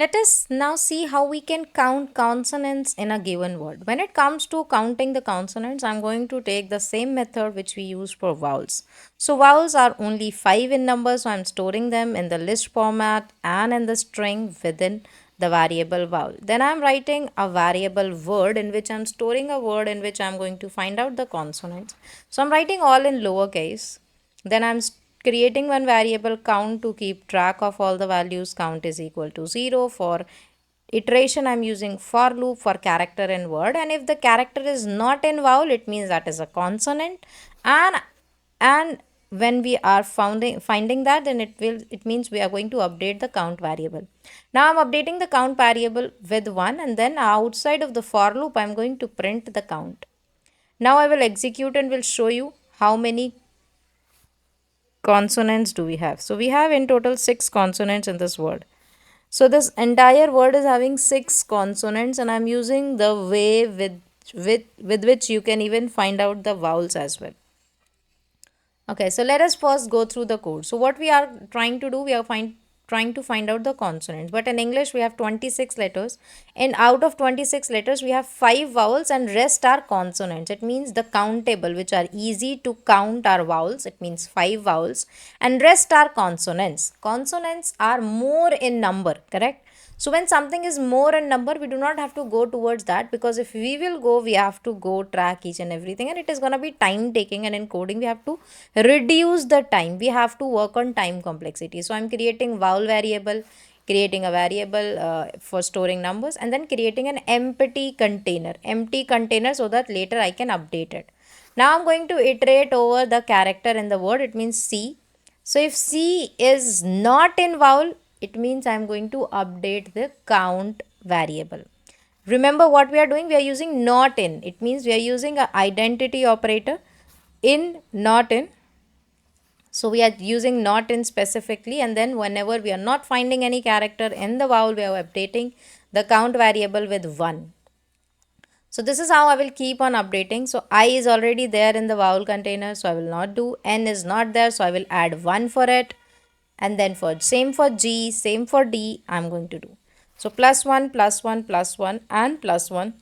Let us now see how we can count consonants in a given word. When it comes to counting the consonants, I'm going to take the same method which we use for vowels. So vowels are only 5 in number, so I'm storing them in the list format and in the string within the variable vowel. Then I'm writing a variable word in which I'm storing a word in which I'm going to find out the consonants. So I'm writing all in lowercase. Then I'm creating one variable count to keep track of all the values. Count is equal to 0. For iteration, I'm using for loop for character and word. And if the character is not in vowel, it means that is a consonant. And when we are finding that, then it means we are going to update the count variable. Now I'm updating the count variable with 1, and then outside of the for loop I'm going to print the count. Now I will execute and will show you how many consonants do we have. So we have in total 6 consonants in this word. So this entire word is having 6 consonants, and I'm using the way with which you can even find out the vowels as well. Okay, so let us first go through the code. So what we are trying to do, we are trying to find out the consonants. But in English, we have 26 letters. And out of 26 letters, we have 5 vowels and rest are consonants. It means the countable, which are easy to count, are vowels. It means 5 vowels. And rest are consonants. Consonants are more in number, correct? So when something is more in number, we do not have to go towards that, because if we will go, we have to go track each and everything, and it is going to be time taking, and in coding we have to reduce the time. We have to work on time complexity. So I'm creating vowel variable, creating a variable for storing numbers, and then creating an empty container so that later I can update it. Now I'm going to iterate over the character in the word. It means C. So if C is not in vowel, it means I'm going to update the count variable. Remember what we are doing? We are using not in. It means we are using an identity operator in, not in. So we are using not in specifically, and then whenever we are not finding any character in the vowel, we are updating the count variable with 1. So this is how I will keep on updating. So I is already there in the vowel container, so I will not do. N is not there, so I will add 1 for it. And then for same for G, same for D, I'm going to do. So plus 1, plus 1, plus 1 and plus 1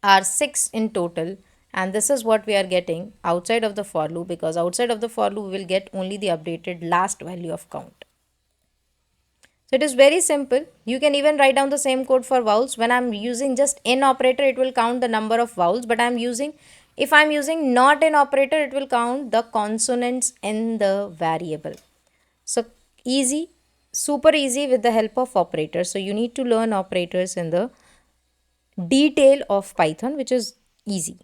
are 6 in total. And this is what we are getting outside of the for loop, because outside of the for loop we will get only the updated last value of count. So it is very simple. You can even write down the same code for vowels. When I'm using just in operator, it will count the number of vowels. But if I'm using not in operator, it will count the consonants in the variable. So easy, super easy with the help of operators. So you need to learn operators in the detail of Python, which is easy.